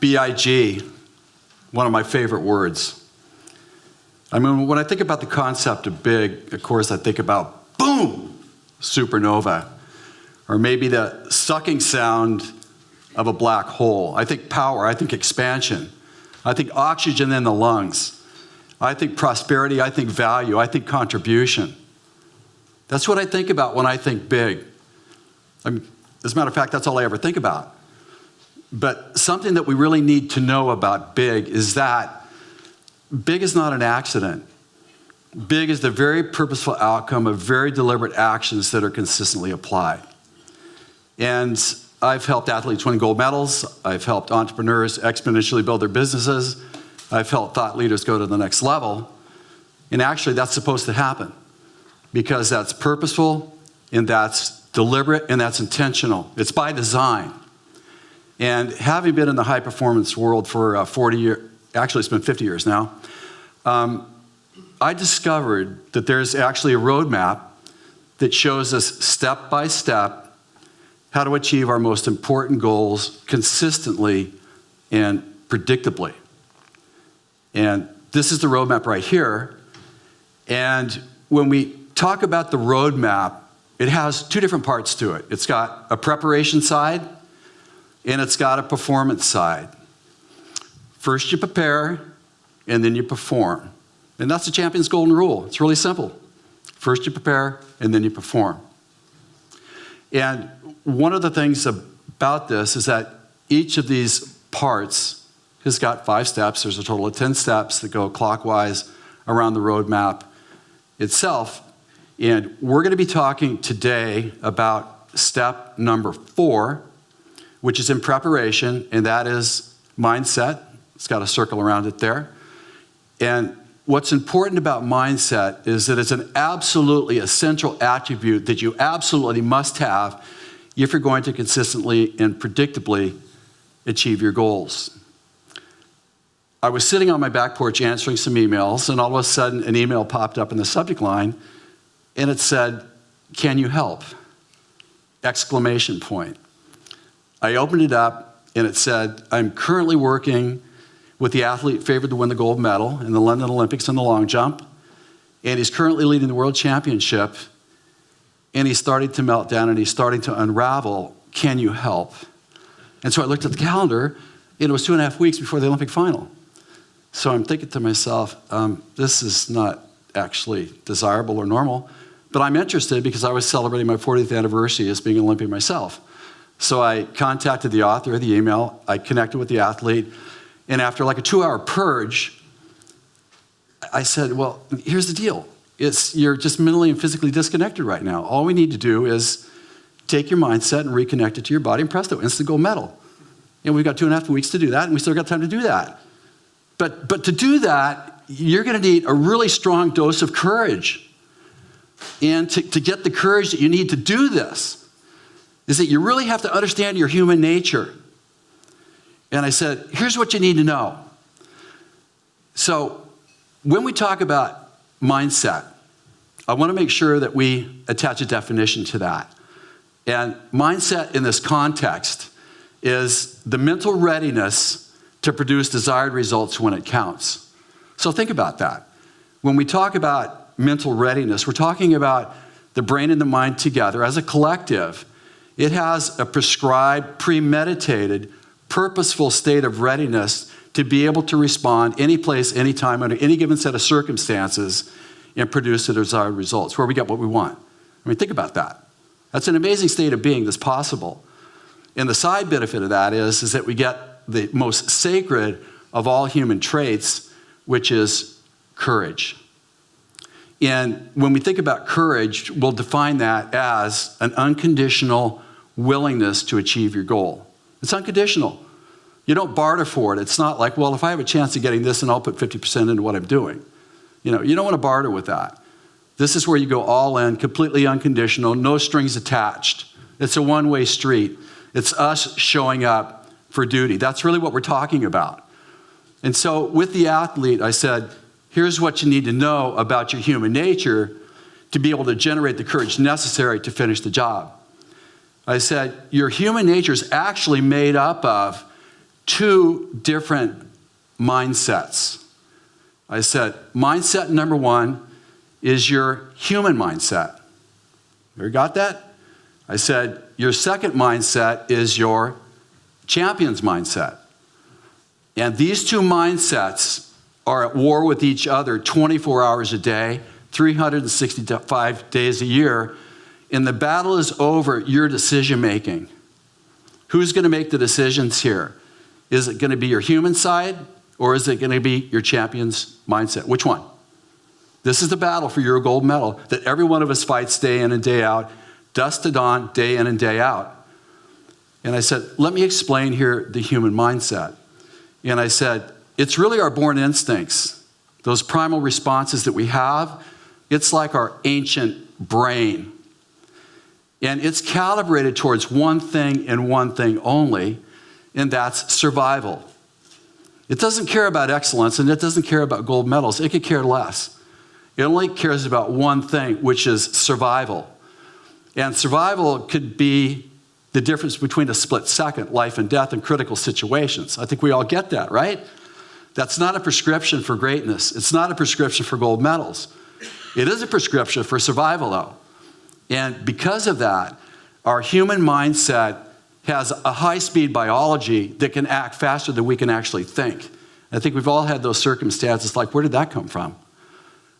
BIG, one of my favorite words. I mean, when I think about the concept of big, of course, I think about boom, supernova, or maybe the sucking sound of a black hole. I think power, I think expansion, I think oxygen in the lungs, I think prosperity, I think value, I think contribution. That's what I think about when I think big. As a matter of fact, that's all I ever think about. But something that we really need to know about big is that big is not an accident. Big is the very purposeful outcome of very deliberate actions that are consistently applied. And I've helped athletes win gold medals. I've helped entrepreneurs exponentially build their businesses. I've helped thought leaders go to the next level. And actually, that's supposed to happen because that's purposeful and that's deliberate and that's intentional. It's by design. And having been in the high-performance world for 40 years, actually it's been 50 years now, I discovered that there's actually a roadmap that shows us step by step how to achieve our most important goals consistently and predictably. And this is the roadmap right here. And when we talk about the roadmap, it has two different parts to it. It's got a preparation side, and it's got a performance side. First you prepare, and then you perform. And that's the champion's golden rule. It's really simple. First you prepare, and then you perform. And one of the things about this is that each of these parts has got 5 steps. There's a total of 10 steps that go clockwise around the roadmap itself. And we're going to be talking today about step number 4, which is in preparation, and that is mindset. It's got a circle around it there. And what's important about mindset is that it's an absolutely essential attribute that you absolutely must have if you're going to consistently and predictably achieve your goals. I was sitting on my back porch answering some emails, and all of a sudden an email popped up in the subject line, and it said, "Can you help?" Exclamation point. I opened it up, and it said, "I'm currently working with the athlete favored to win the gold medal in the London Olympics in the long jump, and he's currently leading the world championship, and he's starting to melt down, and he's starting to unravel. Can you help?" And so I looked at the calendar, and it was 2.5 weeks before the Olympic final. So I'm thinking to myself, this is not actually desirable or normal, but I'm interested because I was celebrating my 40th anniversary as being an Olympian myself. So I contacted the author of the email, I connected with the athlete, and after like a 2-hour purge, I said, well, here's the deal. You're just mentally and physically disconnected right now. All we need to do is take your mindset and reconnect it to your body, and presto, instant gold medal. And we've got 2.5 weeks to do that, and we still got time to do that. But to do that, you're going to need a really strong dose of courage. And to get the courage that you need to do this is that you really have to understand your human nature. And I said, here's what you need to know. So when we talk about mindset, I want to make sure that we attach a definition to that. And mindset in this context is the mental readiness to produce desired results when it counts. So think about that. When we talk about mental readiness, we're talking about the brain and the mind together as a collective. It has a prescribed, premeditated, purposeful state of readiness to be able to respond any place, any time, under any given set of circumstances and produce the desired results, where we get what we want. I mean, think about that. That's an amazing state of being that's possible. And the side benefit of that is that we get the most sacred of all human traits, which is courage. And when we think about courage, we'll define that as an unconditional willingness to achieve your goal. It's unconditional. You don't barter for it. It's not like, well, if I have a chance of getting this, then I'll put 50% into what I'm doing. You don't want to barter with that. This is where you go all in, completely unconditional, no strings attached. It's a one-way street. It's us showing up for duty. That's really what we're talking about. And so with the athlete, I said, here's what you need to know about your human nature to be able to generate the courage necessary to finish the job. I said, your human nature is actually made up of two different mindsets. I said, mindset number one is your human mindset. You got that? I said, your second mindset is your champion's mindset. And these two mindsets are at war with each other 24 hours a day, 365 days a year. And the battle is over your decision making. Who's going to make the decisions here? Is it going to be your human side, or is it going to be your champion's mindset? Which one? This is the battle for your gold medal that every one of us fights day in and day out, dusk to dawn, day in and day out. And I said, let me explain here the human mindset. And I said, it's really our born instincts, those primal responses that we have. It's like our ancient brain. And it's calibrated towards one thing and one thing only, and that's survival. It doesn't care about excellence, and it doesn't care about gold medals. It could care less. It only cares about one thing, which is survival. And survival could be the difference between a split second, life and death, in critical situations. I think we all get that, right? That's not a prescription for greatness. It's not a prescription for gold medals. It is a prescription for survival, though. And because of that, our human mindset has a high-speed biology that can act faster than we can actually think. I think we've all had those circumstances, like, where did that come from?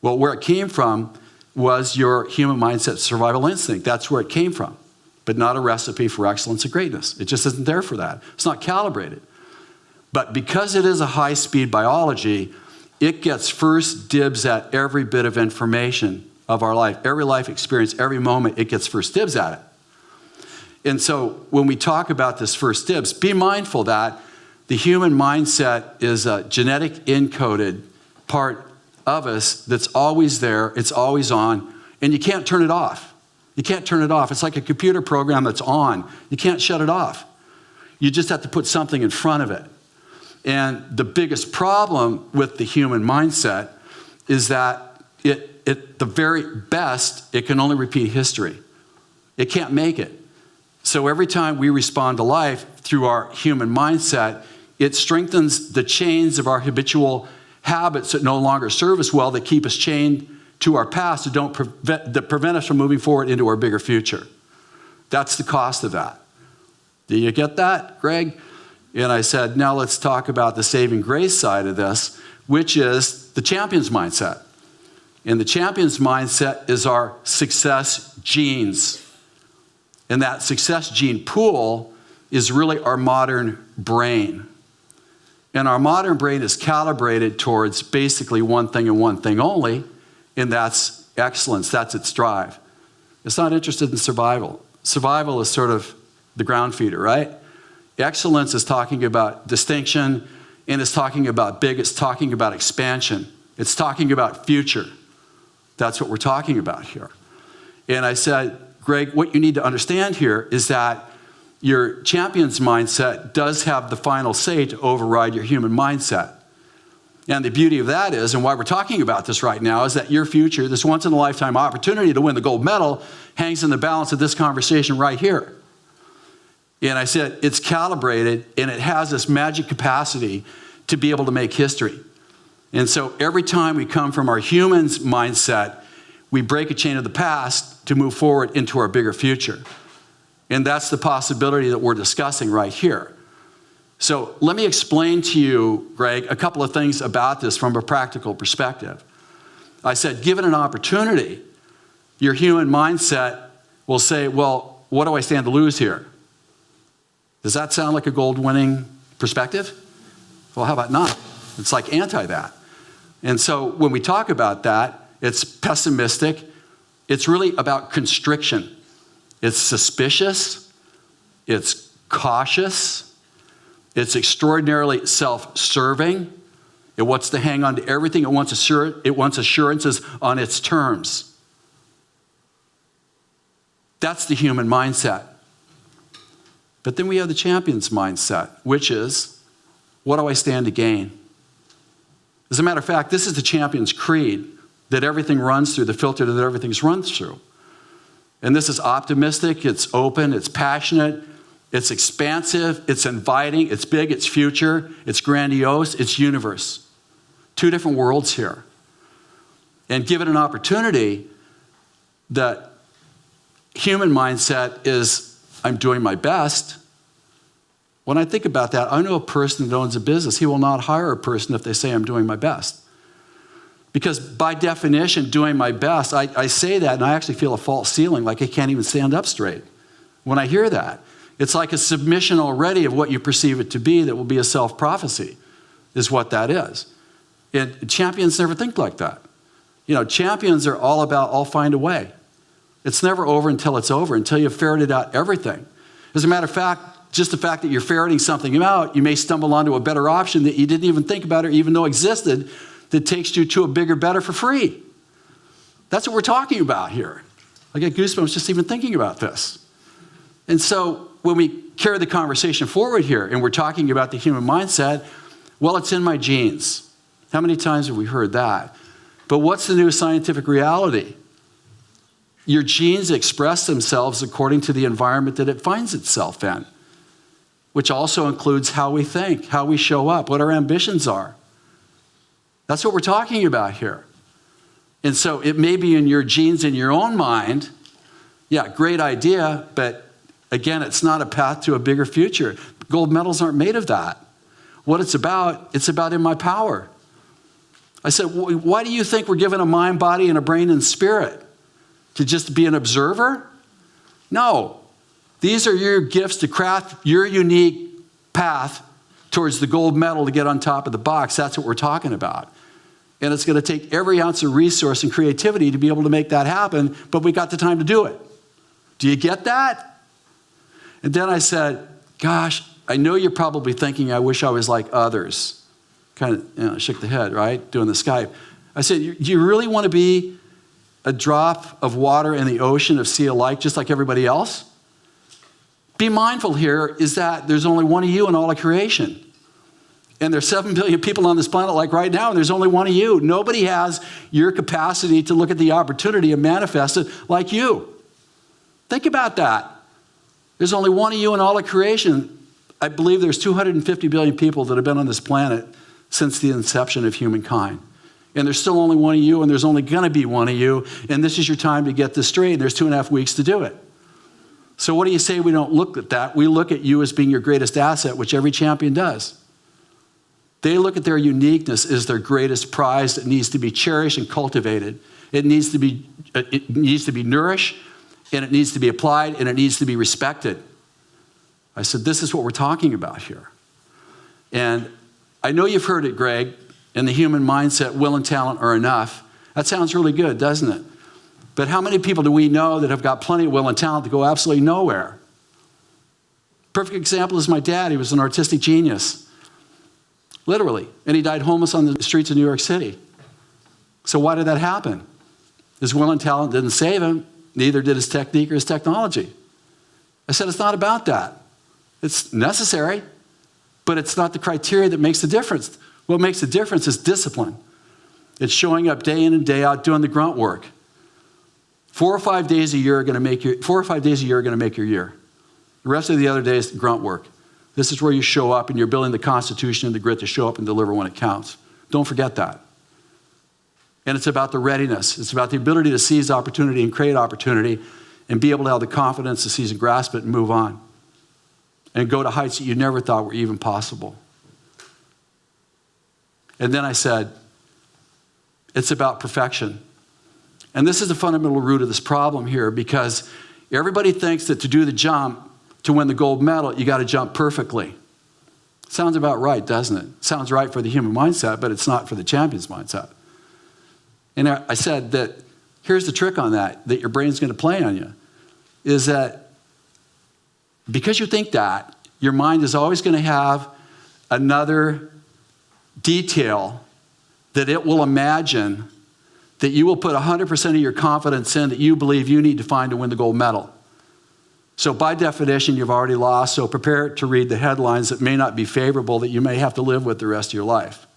Well, where it came from was your human mindset survival instinct. That's where it came from, but not a recipe for excellence and greatness. It just isn't there for that. It's not calibrated. But because it is a high-speed biology, it gets first dibs at every bit of information of our life. Every life experience, every moment, it gets first dibs at it. And so when we talk about this first dibs, be mindful that the human mindset is a genetic encoded part of us that's always there, it's always on, and you can't turn it off. You can't turn it off. It's like a computer program that's on. You can't shut it off. You just have to put something in front of it. And the biggest problem with the human mindset is that the very best, it can only repeat history. It can't make it. So every time we respond to life through our human mindset, it strengthens the chains of our habitual habits that no longer serve us well, that keep us chained to our past, that prevent us from moving forward into our bigger future. That's the cost of that. Do you get that, Greg? And I said, now let's talk about the saving grace side of this, which is the champion's mindset. And the champion's mindset is our success genes. And that success gene pool is really our modern brain. And our modern brain is calibrated towards basically one thing and one thing only, and that's excellence. That's its drive. It's not interested in survival. Survival is sort of the ground feeder, right? Excellence is talking about distinction, and it's talking about big, it's talking about expansion. It's talking about future. That's what we're talking about here. And I said, Greg, what you need to understand here is that your champion's mindset does have the final say to override your human mindset. And the beauty of that is, and why we're talking about this right now, is that your future, this once-in-a-lifetime opportunity to win the gold medal, hangs in the balance of this conversation right here. And I said, it's calibrated, and it has this magic capacity to be able to make history. And so every time we come from our human's mindset, we break a chain of the past to move forward into our bigger future. And that's the possibility that we're discussing right here. So let me explain to you, Greg, a couple of things about this from a practical perspective. I said, given an opportunity, your human mindset will say, well, what do I stand to lose here? Does that sound like a gold-winning perspective? Well, how about not? It's like anti that. And so when we talk about that, it's pessimistic. It's really about constriction. It's suspicious. It's cautious. It's extraordinarily self-serving. It wants to hang on to everything. It wants assurances on its terms. That's the human mindset. But then we have the champion's mindset, which is, what do I stand to gain? As a matter of fact, this is the champion's creed that everything runs through, the filter that everything's run through. And this is optimistic, it's open, it's passionate, It's expansive, it's inviting, it's big, it's future, it's grandiose, it's universe. Two different worlds here. And given an opportunity, that human mindset is, I'm doing my best. When I think about that, I know a person that owns a business. He will not hire a person if they say I'm doing my best. Because by definition, doing my best, I say that and I actually feel a false ceiling, like I can't even stand up straight when I hear that. It's like a submission already of what you perceive it to be that will be a self-prophecy, is what that is. And champions never think like that. You know, champions are all about, I'll find a way. It's never over until it's over, until you've ferreted out everything. As a matter of fact, just the fact that you're ferreting something out, you may stumble onto a better option that you didn't even think about or even know existed that takes you to a bigger, better for free. That's what we're talking about here. I get goosebumps just even thinking about this. And so when we carry the conversation forward here and we're talking about the human mindset, well, it's in my genes. How many times have we heard that? But what's the new scientific reality? Your genes express themselves according to the environment that it finds itself in, which also includes how we think, how we show up, what our ambitions are. That's what we're talking about here. And so it may be in your genes, in your own mind. Yeah, great idea, but again, it's not a path to a bigger future. Gold medals aren't made of that. What it's about in my power. I said, why do you think we're given a mind, body, and a brain and spirit? To just be an observer? No. These are your gifts to craft your unique path towards the gold medal to get on top of the box. That's what we're talking about. And it's going to take every ounce of resource and creativity to be able to make that happen, but we got the time to do it. Do you get that? And then I said, gosh, I know you're probably thinking I wish I was like others. Kind of shook the head, right? Doing the Skype. I said, do you really want to be a drop of water in the ocean of sea alike just like everybody else? Be mindful here is that there's only one of you in all of creation. And there's 7 billion people on this planet like right now, and there's only one of you. Nobody has your capacity to look at the opportunity and manifest it like you. Think about that. There's only one of you in all of creation. I believe there's 250 billion people that have been on this planet since the inception of humankind. And there's still only one of you, and there's only going to be one of you, and this is your time to get this straight, and there's 2.5 weeks to do it. So what do you say we don't look at that? We look at you as being your greatest asset, which every champion does. They look at their uniqueness as their greatest prize that needs to be cherished and cultivated. It needs to be nourished, and it needs to be applied, and it needs to be respected. I said, this is what we're talking about here. And I know you've heard it, Greg, in the human mindset, will and talent are enough. That sounds really good, doesn't it? But how many people do we know that have got plenty of will and talent to go absolutely nowhere? Perfect example is my dad. He was an artistic genius. Literally. And he died homeless on the streets of New York City. So why did that happen? His will and talent didn't save him. Neither did his technique or his technology. I said, it's not about that. It's necessary, but it's not the criteria that makes the difference. What makes the difference is discipline. It's showing up day in and day out, doing the grunt work. 4 or 5 days a year are going to make your 4 or 5 days a year are going to make your year. The rest of the other days, grunt work. This is where you show up and you're building the constitution and the grit to show up and deliver when it counts. Don't forget that. And it's about the readiness. It's about the ability to seize opportunity and create opportunity and be able to have the confidence to seize and grasp it and move on. And go to heights that you never thought were even possible. And then I said, it's about perfection. And this is the fundamental root of this problem here, because everybody thinks that to do the jump, to win the gold medal, you got to jump perfectly. Sounds about right, doesn't it? Sounds right for the human mindset, but it's not for the champion's mindset. And I said that here's the trick on that your brain's going to play on you, is that because you think that, your mind is always going to have another detail that it will imagine that you will put 100% of your confidence in that you believe you need to find to win the gold medal. So by definition, you've already lost, so prepare to read the headlines that may not be favorable that you may have to live with the rest of your life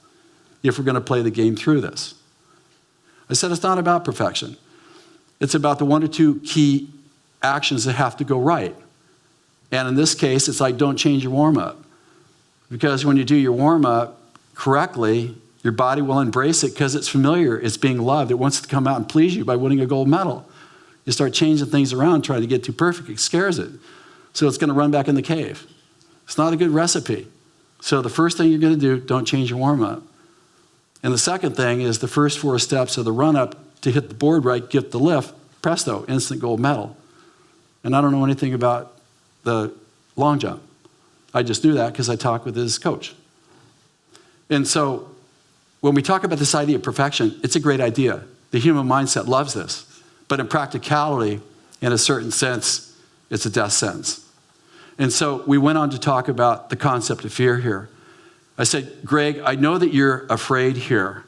if we're going to play the game through this. I said it's not about perfection. It's about the 1 or 2 key actions that have to go right. And in this case, it's like, don't change your warm-up. Because when you do your warm-up correctly, your body will embrace it because it's familiar. It's being loved. It wants to come out and please you by winning a gold medal. You start changing things around, trying to get too perfect. It scares it. So it's going to run back in the cave. It's not a good recipe. So the first thing you're going to do, don't change your warm-up. And the second thing is the first 4 steps of the run-up to hit the board right, get the lift, presto, instant gold medal. And I don't know anything about the long jump. I just knew that because I talked with his coach. And so when we talk about this idea of perfection, it's a great idea. The human mindset loves this. But in practicality, in a certain sense, it's a death sentence. And so we went on to talk about the concept of fear here. I said, Greg, I know that you're afraid here,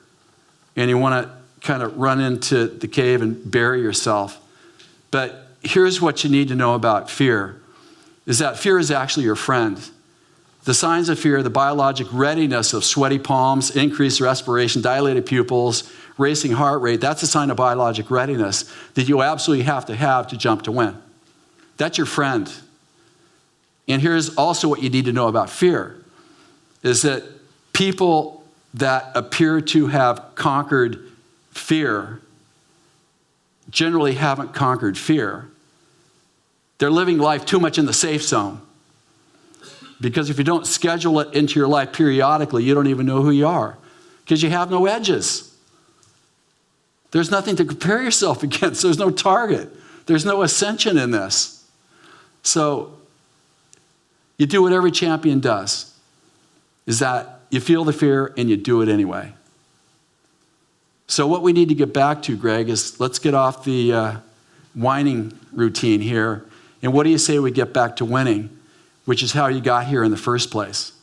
and you want to kind of run into the cave and bury yourself. But here's what you need to know about fear, is that fear is actually your friend. The signs of fear, the biologic readiness of sweaty palms, increased respiration, dilated pupils, racing heart rate, that's a sign of biologic readiness that you absolutely have to jump to win. That's your friend. And here's also what you need to know about fear, is that people that appear to have conquered fear generally haven't conquered fear. They're living life too much in the safe zone. Because if you don't schedule it into your life periodically, you don't even know who you are. Because you have no edges. There's nothing to compare yourself against. There's no target. There's no ascension in this. So you do what every champion does, is that you feel the fear and you do it anyway. So what we need to get back to, Greg, is let's get off the whining routine here. And what do you say we get back to winning, which is how you got here in the first place?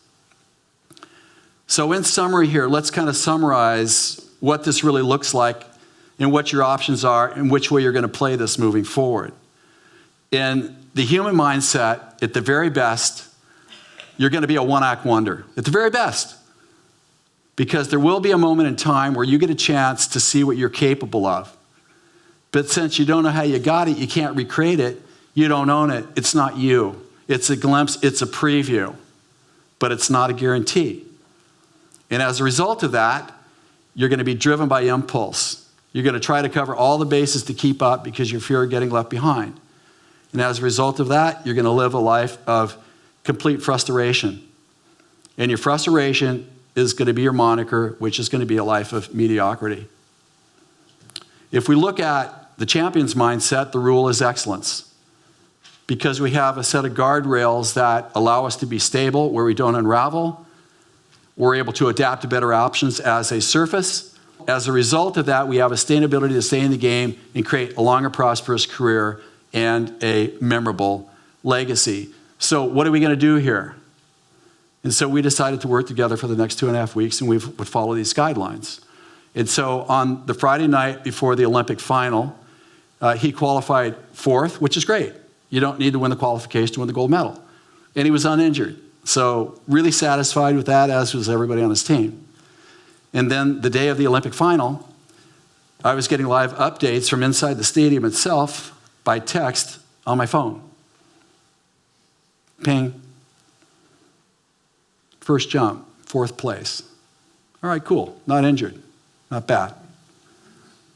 So in summary here, let's kind of summarize what this really looks like and what your options are and which way you're going to play this moving forward. In the human mindset, at the very best, you're going to be a one-act wonder. At the very best. Because there will be a moment in time where you get a chance to see what you're capable of. But since you don't know how you got it, you can't recreate it, you don't own it, it's not you. It's a glimpse, it's a preview. But it's not a guarantee. And as a result of that, you're going to be driven by impulse. You're going to try to cover all the bases to keep up because you fear getting left behind. And as a result of that, you're going to live a life of complete frustration. And your frustration is going to be your moniker, which is going to be a life of mediocrity. If we look at the champion's mindset, the rule is excellence. Because we have a set of guardrails that allow us to be stable, where we don't unravel. We're able to adapt to better options as a surface. As a result of that, we have a sustainability to stay in the game and create a longer, prosperous career and a memorable legacy. So what are we going to do here? And so we decided to work together for the next 2.5 weeks, and we would follow these guidelines. And so on the Friday night before the Olympic final, he qualified 4th, which is great. You don't need to win the qualification to win the gold medal. And he was uninjured. So really satisfied with that, as was everybody on his team. And then the day of the Olympic final, I was getting live updates from inside the stadium itself by text on my phone. Ping. First jump, 4th place. All right, cool. Not injured. Not bad.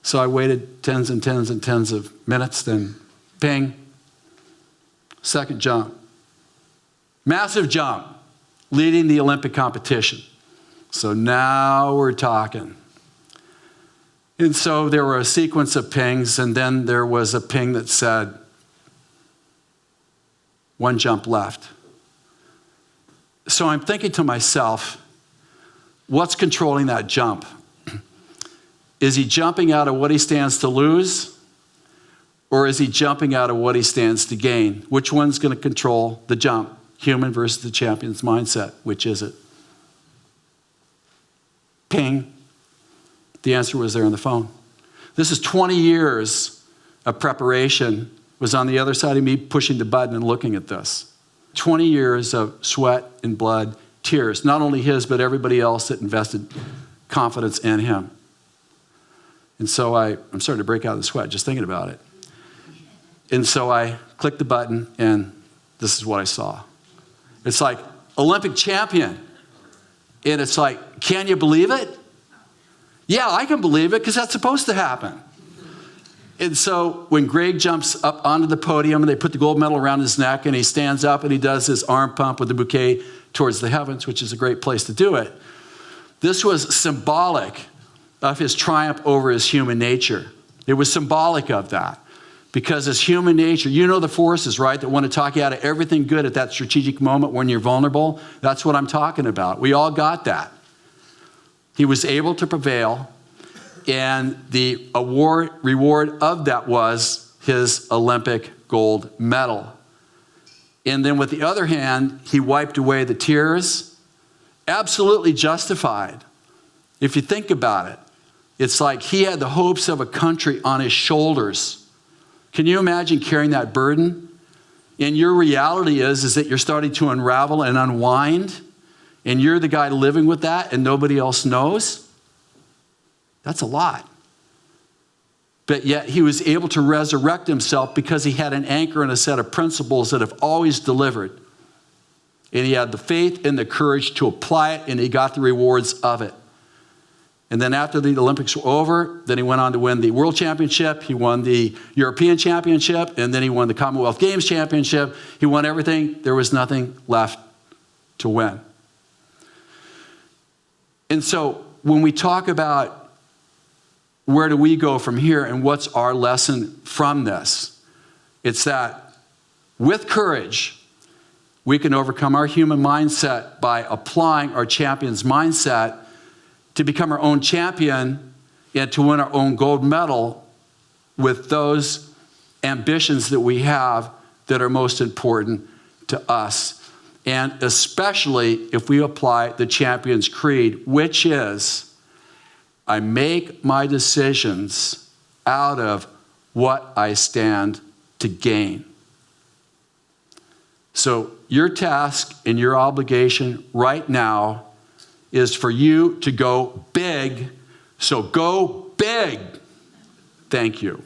So I waited tens and tens and tens of minutes, then ping. Second jump. Massive jump, leading the Olympic competition. So now we're talking. And so there were a sequence of pings, and then there was a ping that said, 1 jump left. So I'm thinking to myself, what's controlling that jump? Is he jumping out of what he stands to lose? Or is he jumping out of what he stands to gain? Which one's going to control the jump? Human versus the champion's mindset. Which is it? Ping. The answer was there on the phone. This is 20 years of preparation was on the other side of me pushing the button and looking at this. 20 years of sweat and blood, tears, not only his, but everybody else that invested confidence in him. And so I'm starting to break out of the sweat just thinking about it. And so I clicked the button, and this is what I saw. It's like, Olympic champion. And it's like, can you believe it? Yeah, I can believe it because that's supposed to happen. And so when Greg jumps up onto the podium and they put the gold medal around his neck and he stands up and he does his arm pump with the bouquet towards the heavens, which is a great place to do it, this was symbolic of his triumph over his human nature. It was symbolic of that. Because his human nature, you know the forces, right, that want to talk you out of everything good at that strategic moment when you're vulnerable. That's what I'm talking about. We all got that. He was able to prevail, and the reward of that was his Olympic gold medal. And then with the other hand, he wiped away the tears. Absolutely justified. If you think about it, it's like he had the hopes of a country on his shoulders. Can you imagine carrying that burden? And your reality is that you're starting to unravel and unwind, and you're the guy living with that and nobody else knows? That's a lot. But yet he was able to resurrect himself because he had an anchor and a set of principles that have always delivered. And he had the faith and the courage to apply it, and he got the rewards of it. And then after the Olympics were over, then he went on to win the World Championship. He won the European Championship, and then he won the Commonwealth Games Championship. He won everything. There was nothing left to win. And so when we talk about where do we go from here and what's our lesson from this, it's that with courage, we can overcome our human mindset by applying our champion's mindset to become our own champion and to win our own gold medal with those ambitions that we have that are most important to us. And especially if we apply the champion's creed, which is, I make my decisions out of what I stand to gain. So your task and your obligation right now is for you to go big. So go big. Thank you.